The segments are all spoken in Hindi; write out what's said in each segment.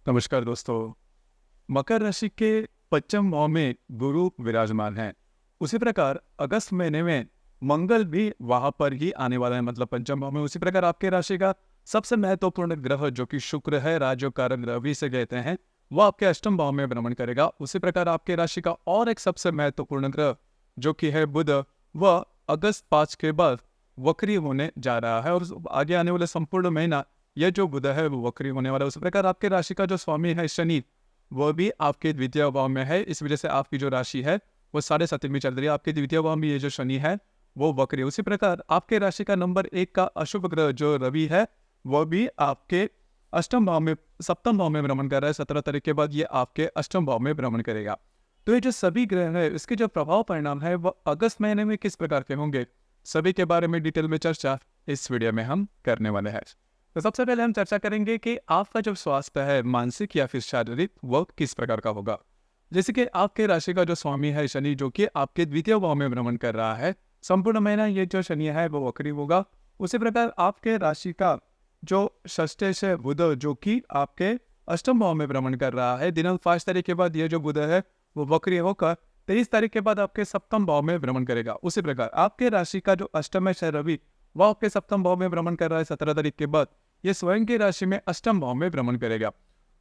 नमस्कार दोस्तों। मकर राशि के पंचम भाव में गुरु विराजमान है। उसी प्रकार अगस्त महीने में मंगल भी वहां पर ही आने वाला है, मतलब पंचम भाव में। उसी प्रकार आपके राशि का सबसे महत्वपूर्ण ग्रह जो कि शुक्र है, राजयोग कारक रवि से कहते हैं, वो आपके अष्टम भाव में भ्रमण करेगा। उसी प्रकार आपके राशि का और एक सबसे महत्वपूर्ण ग्रह जो कि है बुध, वह अगस्त 5 के बाद वक्री होने जा रहा है और आगे आने वाले संपूर्ण महीना यह जो बुध है वो वक्री होने वाला है। उसी प्रकार आपके राशि का जो स्वामी है शनि, वह भी आपके द्वितीय भाव में है। इस वजह से आपकी जो राशि है वो 7.5 चल रही है। आपके द्वितीय भाव में ये जो शनि है वो वक्री है। उसी प्रकार आपके राशि का नंबर 1 का अशुभ ग्रह जो रवि है, वह भी आपके अष्टम भाव में, सप्तम भाव में भ्रमण कर रहा है। 17 तारीख के बाद ये आपके अष्टम भाव में भ्रमण करेगा। तो ये जो सभी ग्रह है, इसके जो प्रभाव परिणाम है वह अगस्त महीने में किस प्रकार के होंगे, सभी के बारे में डिटेल में चर्चा इस वीडियो में हम करने वाले हैं। तो सबसे पहले हम चर्चा करेंगे कि आपका जो स्वास्थ्य है, मानसिक या फिर शारीरिक, वो किस प्रकार का होगा। जैसे कि आपके राशि का जो स्वामी है शनि, जो कि आपके द्वितीय भाव में भ्रमण कर रहा है, संपूर्ण महीना ये जो शनि है वो वक्री होगा। उसी प्रकार आपके राशि का जो षष्ठेश है बुध, जो कि आपके अष्टम भाव में भ्रमण कर रहा है, दिनांक 5 तारीख के बाद ये जो बुध है वो वक्री होकर 23 तारीख के बाद आपके सप्तम भाव में भ्रमण करेगा। उसी प्रकार आपके राशि का जो अष्टमेश है रवि, वह आपके सप्तम भाव में भ्रमण कर रहा है। 17 तारीख के बाद ये स्वयं की राशि में अष्टम भाव में भ्रमण करेगा।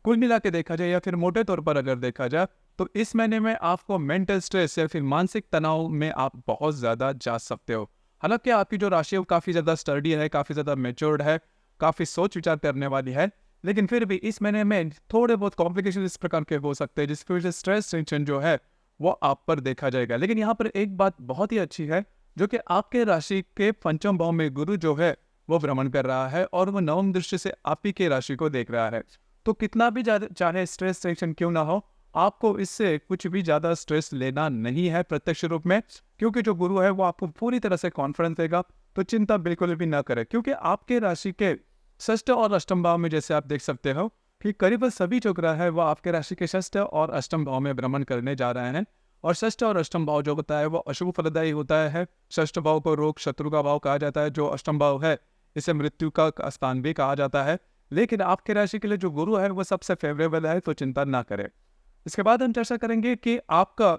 कुल मिला के देखा जाए या फिर मोटे तौर पर अगर देखा जाए तो इस महीने में आपको मेंटल स्ट्रेस या फिर मानसिक तनाव में आप बहुत ज्यादा जा सकते हो। हालांकि आपकी जो राशि है वो काफी ज्यादा स्टडी है, काफी ज्यादा मेच्योर्ड है, काफी सोच विचार करने वाली है, लेकिन फिर भी इस महीने में थोड़े बहुत कॉम्प्लिकेशन इस प्रकार के हो सकते हैं जिसकी वजह से स्ट्रेस टेंशन जो है वो आप पर देखा जाएगा। लेकिन यहाँ पर एक बात बहुत ही अच्छी है, जो कि आपके राशि के पंचम भाव में गुरु जो है वो भ्रमण कर रहा है और वो नवम दृष्टि से आप ही के राशि को देख रहा है। तो कितना भी चाहे स्ट्रेस टेंशन क्यों ना हो, आपको इससे कुछ भी ज्यादा स्ट्रेस लेना नहीं है प्रत्यक्ष रूप में, क्योंकि जो गुरु है वो आपको पूरी तरह से कॉन्फिडेंस देगा। तो चिंता बिल्कुल भी ना करें, क्योंकि आपके राशि के षष्ठ और अष्टम भाव में जैसे आप देख सकते हो कि करीब सभी जो ग्रह है वो आपके राशि के षष्ठ और अष्टम भाव में भ्रमण करने जा रहे हैं। और षष्ठ और अष्टम भाव जो होता है वो अशुभ फलदायी होता है। षष्ठ भाव को रोग शत्रु का भाव कहा जाता है, जो अष्टम भाव है इसे मृत्यु का स्थान भी कहा जाता है। लेकिन आपके राशि के लिए जो गुरु है वो सबसे फेवरेबल है, तो चिंता ना करें। इसके बाद हम चर्चा करेंगे कि आपका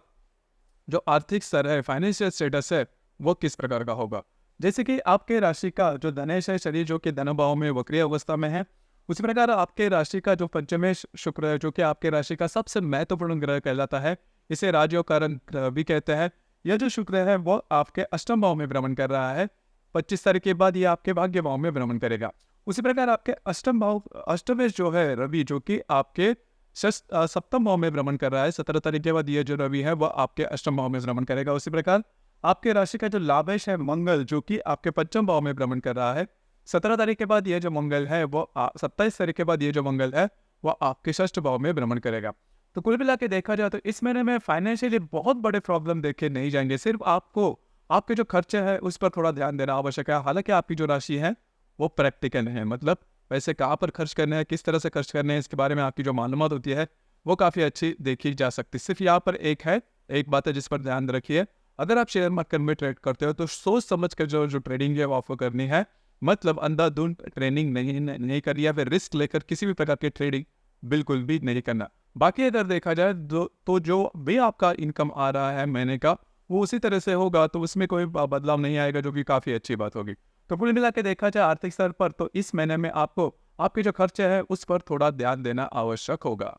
जो आर्थिक स्तर है, फाइनेंशियल स्टेटस है, वो किस प्रकार का होगा। जैसे कि आपके राशि का जो धनेश है शनि, जो कि धन भाव में वक्रीय अवस्था में है। उसी प्रकार आपके राशि का जो पंचमेश शुक्र है, जो कि आपके राशि का सबसे महत्वपूर्ण ग्रह कहलाता है, इसे राजयोग कारक भी कहते हैं। यह जो शुक्र है वो आपके अष्टम भाव में भ्रमण कर रहा है। 25 तारीख के बाद ये आपके भाग्य भाव में भ्रमण करेगा। उसी प्रकार आपके अष्टम भाव, अष्टमेश जो है रवि, जो कि आपके सप्तम भाव में भ्रमण कर रहा है। 17 तारीख के बाद ये जो रवि है वह आपके अष्टम भाव में भ्रमण करेगा। उसी प्रकार आपके राशि का जो लाभेश है मंगल, जो कि आपके पंचम भाव में भ्रमण कर रहा है। 17 तारीख के बाद ये जो मंगल है वो 27 तारीख के बाद ये जो मंगल है वह आपके षष्ठ भाव में भ्रमण करेगा। तो कुल मिला के देखा जाए तो इस महीने में फाइनेंशियली बहुत बड़े प्रॉब्लम देखे नहीं जाएंगे। सिर्फ आपको आपके जो खर्चे हैं उस पर थोड़ा ध्यान देना आवश्यक है। हालांकि आपकी जो राशि है वो प्रैक्टिकल है, मतलब पैसे कहाँ पर खर्च करने हैं, किस तरह से खर्च करने हैं, इसके बारे में आपकी जो मालूमात होती है वो काफ़ी अच्छी देखी जा सकती है। सिर्फ यहाँ पर एक बात है जिस पर ध्यान रखिए। अगर आप शेयर मार्केट में ट्रेड करते हो तो सोच समझ कर जो ट्रेडिंग है वो आपको करनी है, मतलब अंधाधुंध ट्रेडिंग नहीं करनी है, फिर रिस्क लेकर किसी भी प्रकार की ट्रेडिंग बिल्कुल भी नहीं करना। बाकी अगर देखा जाए तो जो भी आपका इनकम आ रहा है महीने का वो उसी तरह से होगा, तो उसमें कोई बदलाव नहीं आएगा, जो कि काफ़ी अच्छी बात होगी। तो कुल मिला के देखा जाए आर्थिक स्तर पर तो इस महीने में आपको आपके जो खर्चे हैं उस पर थोड़ा ध्यान देना आवश्यक होगा।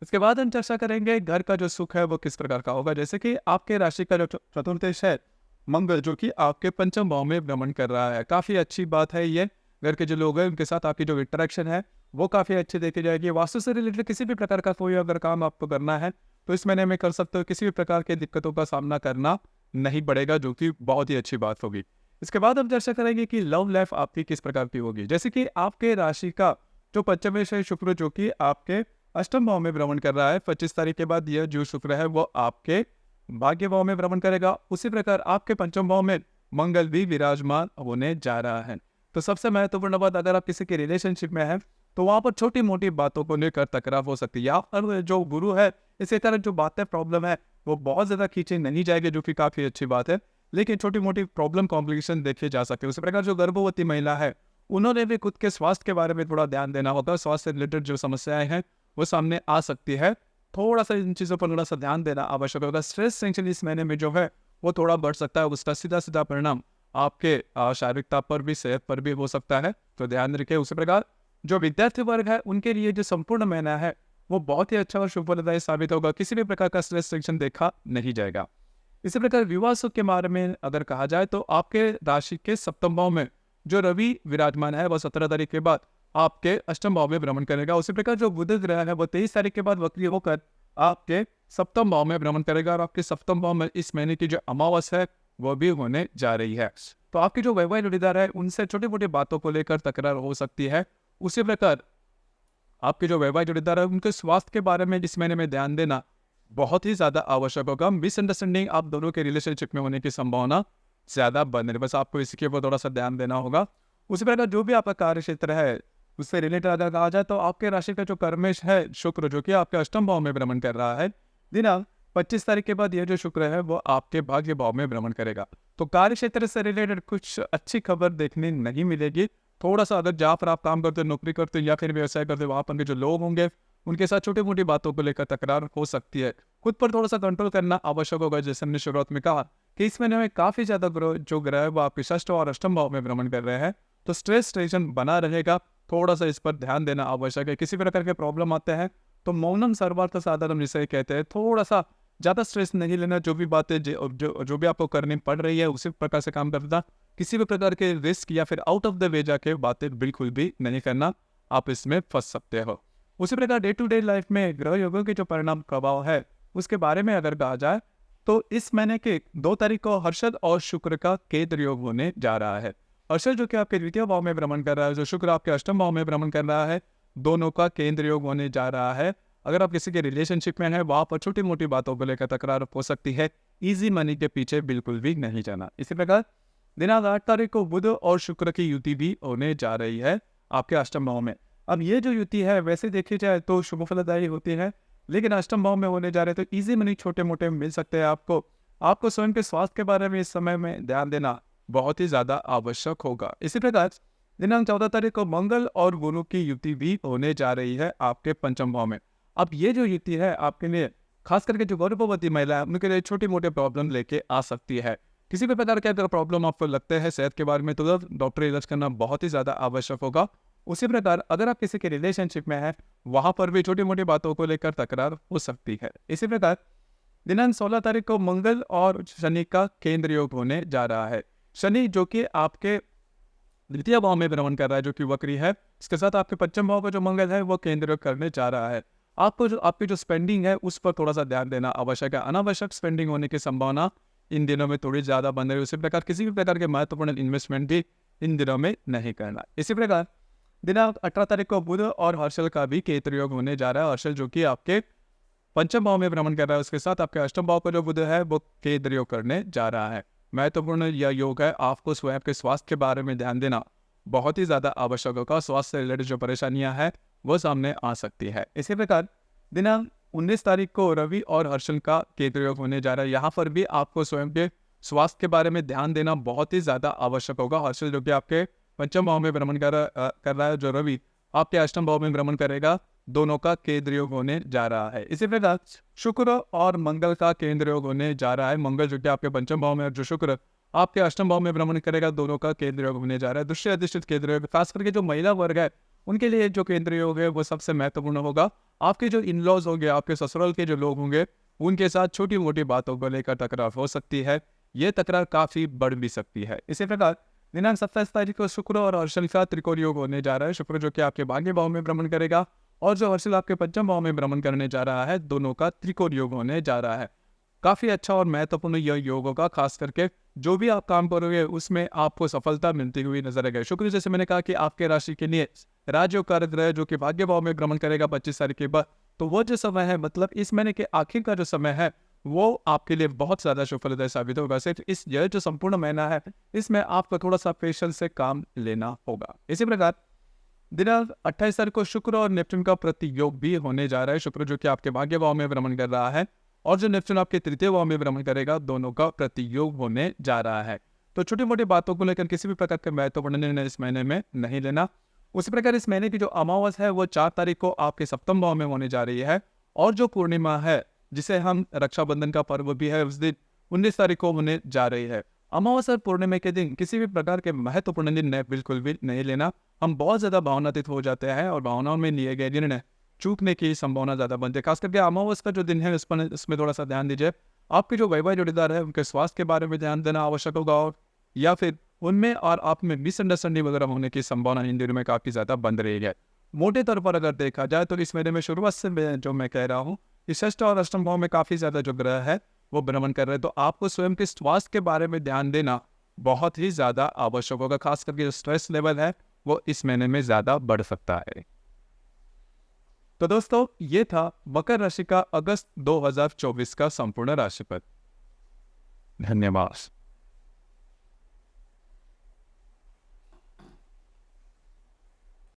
इसके बाद हम चर्चा करेंगे घर का जो सुख है वो किस प्रकार का होगा। जैसे कि आपके राशि का जो चतुर्थेश है मंगल, जो कि आपके पंचम भाव में भ्रमण कर रहा है, काफ़ी अच्छी बात है ये। घर के जो लोग हैं उनके साथ आपकी जो इंटरेक्शन है वो काफ़ी अच्छी देखी जाएगी। वास्तु से रिलेटेड किसी भी प्रकार का कोई अगर काम आपको करना है तो इस महीने में कर सकते हो। किसी भी प्रकार की दिक्कतों का सामना करना नहीं पड़ेगा, जो कि बहुत ही अच्छी बात होगी। इसके बाद हम चर्चा करेंगे कि लव लाइफ आपकी किस प्रकार की होगी। जैसे कि आपके राशि का जो पंचमेश है शुक्र, जो कि आपके अष्टम भाव में भ्रमण कर रहा है। 25 तारीख के बाद यह जो शुक्र है वो आपके भाग्य भाव में भ्रमण करेगा। उसी प्रकार आपके पंचम भाव में मंगल भी विराजमान होने जा रहा है। तो सबसे महत्वपूर्ण बात, अगर आप किसी के रिलेशनशिप में हैं तो वहां पर छोटी मोटी बातों को लेकर तकरार हो सकती है, या फिर जो गुरु है इसके कारण जो बातें प्रॉब्लम है वो बहुत ज्यादा खींचे नहीं जाएगी, जो कि काफी अच्छी बात है। लेकिन छोटी मोटी प्रॉब्लम कॉम्प्लिकेशन देखे जा सकते हैं। उसी प्रकार जो गर्भवती महिला है उन्होंने भी खुद के स्वास्थ्य के बारे में थोड़ा ध्यान देना होगा। स्वास्थ्य से रिलेटेड जो समस्याएं हैं वो सामने आ सकती है। थोड़ा सा इन चीज़ों पर थोड़ा सा ध्यान देना आवश्यक होगा। स्ट्रेस टेंशन इस महीने में जो है वो थोड़ा बढ़ सकता है, उसका सीधा सीधा परिणाम आपके शारीरिकता पर भी, सेहत पर भी हो सकता है, तो ध्यान रखिए। उसी प्रकार जो विद्यार्थी वर्ग है उनके लिए जो संपूर्ण महीना है वो बहुत ही अच्छा और शुभ फलदायी साबित होगा। किसी भी प्रकार का स्ट्रेस टेंशन देखा नहीं जाएगा। इसी प्रकार विवाह सुख के बारे में अगर कहा जाए तो आपके राशि के सप्तम भाव में जो रवि विराजमान है वह 17 तारीख के बाद आपके अष्टम भाव में भ्रमण करेगा। उसी प्रकार जो बुध ग्रह है वह 23 तारीख के बाद वक्री होकर आपके सप्तम भाव में भ्रमण करेगा और आपके सप्तम भाव में इस महीने की जो अमावस्या है वह भी होने जा रही है। तो आपकी जो वैवाहिक जोड़ीदार है उनसे छोटी मोटी बातों को लेकर तकरार हो सकती है। उसी प्रकार आपके जो वैवाहिक जोड़ीदार है उनके स्वास्थ्य के बारे में इस महीने में ध्यान देना बहुत ही ज्यादा आवश्यक होगा। मिसअंडरस्टैंडिंग आप दोनों के रिलेशनशिप में होने की संभावना ज्यादा बन रही है, बस आपको इसके ऊपर थोड़ा सा ध्यान देना होगा। उसी प्रकार जो भी आपका कार्य क्षेत्र है उससे रिलेटेड अगर कहा जाए तो आपके राशि का जो कर्मेश है शुक्र, जो कि आपके अष्टम भाव में भ्रमण कर रहा है, दिनांक 25 तारीख के बाद यह जो शुक्र है वो आपके भाग्य भाव में भ्रमण करेगा। तो कार्य क्षेत्र से रिलेटेड कुछ अच्छी खबर देखने नहीं मिलेगी। थोड़ा सा अगर जहाँ पर आप काम करते हो, नौकरी करते हो या फिर व्यवसाय करते हो, वहाँ पर के जो लोग होंगे उनके साथ छोटी मोटी बातों को लेकर तकरार हो सकती है। खुद पर थोड़ा सा कंट्रोल करना आवश्यक होगा। जैसे हमने शुरुआत में कहा कि इस महीने में काफी ज्यादा जो ग्रह है वो आपके षष्ठ और अष्टम भाव में भ्रमण कर रहे हैं, तो स्ट्रेस टेंशन बना रहेगा। थोड़ा सा इस पर ध्यान देना आवश्यक है। किसी प्रकार के प्रॉब्लम आते हैं तो मौनम सर्वार्थ साधनम जिसे कहते हैं, थोड़ा सा ज्यादा स्ट्रेस नहीं लेना। जो भी बातें जो भी आपको करनी पड़ रही है उसी प्रकार से काम करना। किसी भी प्रकार के रिस्क या फिर आउट ऑफ द वे जाके बातें बिल्कुल भी नहीं करना, आप इसमें फंस सकते हो। उसी प्रकार डे टू डे लाइफ में ग्रह योगों के जो परिणाम प्रभाव है उसके बारे में अगर कहा जाए तो इस महीने के 2 तारीख को हर्षद और शुक्र का केंद्र योग होने जा रहा है। हर्षद जो कि आपके द्वितीय भाव में भ्रमण कर रहा है, जो शुक्र आपके अष्टम भाव में भ्रमण कर रहा है, दोनों का केंद्र योग होने जा रहा है। अगर आप किसी के रिलेशनशिप में है वहां पर छोटी मोटी बातों को लेकर तकरार हो सकती है। इजी मनी के पीछे बिल्कुल भी नहीं जाना। इसी प्रकार दिनांक 8 तारीख को बुध और शुक्र की युति भी होने जा रही है आपके अष्टम भाव में। अब ये जो युति है वैसे देखी जाए तो शुभ फलदायी होती है, लेकिन अष्टम भाव में होने जा रहे तो इजी मनी छोटे मोटे मिल सकते हैं आपको स्वयं के स्वास्थ्य के बारे में इस समय में ध्यान देना बहुत ही ज्यादा आवश्यक होगा। इसी प्रकार दिनांक 14 तारीख को मंगल और गुरु की युति भी होने जा रही है आपके पंचम भाव में। अब ये जो युति है आपके लिए खास करके जो गर्भवती महिला है उनके लिए छोटी मोटे प्रॉब्लम लेके आ सकती है। किसी भी प्रकार के अगर प्रॉब्लम आपको लगते हैं सेहत के बारे में तो डॉक्टर इलाज करना बहुत ही ज्यादा आवश्यक होगा। उसी प्रकार अगर आप किसी के रिलेशनशिप में है वहां पर भी छोटी मोटी बातों को लेकर तकरार हो सकती है। इसी प्रकार दिनांक 16 तारीख को मंगल और शनि का केंद्र योग होने जा रहा है। शनि जो कि आपके द्वितीय भाव में भ्रमण कर रहा है, जो कि वक्री है, इसके साथ आपके पंचम भाव का जो मंगल है वो केंद्र योग करने जा रहा है। आपकी जो स्पेंडिंग है उस पर थोड़ा सा ध्यान देना आवश्यक है। अनावश्यक स्पेंडिंग होने की संभावना इन दिनों में थोड़ी ज्यादा बन रही है। उसी प्रकार किसी भी प्रकार के महत्वपूर्ण इन्वेस्टमेंट भी इन दिनों में नहीं करना। इसी प्रकार दिनांक 18 तारीख को बुध और हर्षल का भी केंद्र योग होने जा रहा है। हर्षल जो कि आपके पंचम भाव में भ्रमण कर रहा है, उसके साथ आपके अष्टम भाव का जो बुध है वो केंद्र योग करने जा रहा है। महत्वपूर्ण यह योग है। आपको स्वयं के स्वास्थ्य के बारे में ध्यान देना बहुत ही ज्यादा आवश्यक होगा। स्वास्थ्य से रिलेटेड जो परेशानियां हैं वो सामने आ सकती है। इसी प्रकार दिनांक 19 तारीख को रवि और हर्षल का केंद्र योग होने जा रहा है। यहाँ पर भी आपको स्वयं के स्वास्थ्य के बारे में ध्यान देना बहुत ही ज्यादा आवश्यक होगा। हर्षल जो कि आपके पंचम भाव में भ्रमण कर रहा है, जो रवि आपके अष्टम भाव में भ्रमण करेगा, दोनों का केंद्र योग होने जा रहा है। इसी प्रकार शुक्र और मंगल का केंद्र योग होने जा रहा है। मंगल जो कि आपके पंचम भाव में और जो शुक्र आपके अष्टम भाव में भ्रमण करेगा, दोनों का केंद्र योग होने जा रहा है। दृष्टि अधिष्ठित केंद्र योग खास करके जो महिला वर्ग है उनके लिए जो केंद्र योग है वो सबसे महत्वपूर्ण होगा। आपके जो इन लॉज होंगे, आपके ससुराल के जो लोग होंगे, उनके साथ छोटी मोटी बातों को लेकर तकरार हो सकती है। ये तकरार काफी बढ़ भी सकती है। इसी प्रकार दिनांक 27 तारीख को शुक्र और हर्षल का त्रिकोण योग होने जा रहा है। शुक्र जो कि आपके भाग्य भाव में भ्रमण करेगा और जो हर्षल आपके पंचम भाव में भ्रमण करने जा रहा है, दोनों का त्रिकोण योग होने जा रहा है। काफी अच्छा और महत्वपूर्ण यह योग होगा। खास करके जो भी आप काम करोगे उसमें आपको सफलता मिलती हुई नजर आएगी। शुक्र जैसे मैंने कहा कि आपके राशि के लिए राजयोग कारक ग्रह जो कि भाग्य भाव में भ्रमण करेगा 25 तारीख के बाद, तो वो जो समय है मतलब इस महीने के आखिर का जो समय है वो आपके लिए बहुत ज्यादा शुभ फलदायी साबित होगा। सिर्फ यह जो संपूर्ण महीना है इसमें आपको थोड़ा सा पेशेंस से काम लेना होगा। इसी प्रकार दिनांक 28 तारीख को शुक्र और नेपच्यून का प्रतियोग भी होने जा रहा है। शुक्र जो कि आपके भाग्य भाव में भ्रमण कर रहा है और जो नेपच्यून आपके तृतीय भाव में भ्रमण करेगा, दोनों का प्रतियोग होने जा रहा है। तो छोटी मोटी बातों को लेकर किसी भी प्रकार के महत्वपूर्ण निर्णय इस महीने में नहीं लेना। उसी प्रकार इस महीने की जो अमावस है वो 4 तारीख को आपके सप्तम भाव में होने जा रही है, और जो पूर्णिमा है जिसे हम रक्षाबंधन का पर्व भी है उस दिन 19 तारीख को होने जा रही है। अमावस और पूर्णिमा के दिन किसी भी प्रकार के महत्वपूर्ण निर्णय बिल्कुल भी नहीं लेना। हम बहुत ज़्यादा भावनातीत हो जाते हैं और भावनाओं में लिए गए निर्णय चूकने की संभावना ज़्यादा बनती है। खास करके अमावस का जो दिन है इसमें थोड़ा सा ध्यान दीजिए। आपके जो वैवाहिक जोड़ीदार है उनके स्वास्थ्य के बारे में ध्यान देना आवश्यक होगा, और या फिर उनमें और आप में मिसअंडरस्टैंडिंग वगैरह होने की संभावना इन दिनों में काफ़ी ज़्यादा बन रही है। मोटे तौर पर अगर देखा जाए तो इस महीने में शुरुआत से जो मैं कह रहा हूँ, इस षष्ठ और अष्टम भाव में काफ़ी ज़्यादा जो ग्रह है वो भ्रमण कर रहे हैं, तो आपको स्वयं के स्वास्थ्य के बारे में ध्यान देना बहुत ही ज़्यादा आवश्यक होगा। खास करके जो स्ट्रेस लेवल है वो इस महीने में ज़्यादा बढ़ सकता है। तो दोस्तों, ये था मकर राशि का अगस्त 2024 का संपूर्ण राशिफल। धन्यवाद।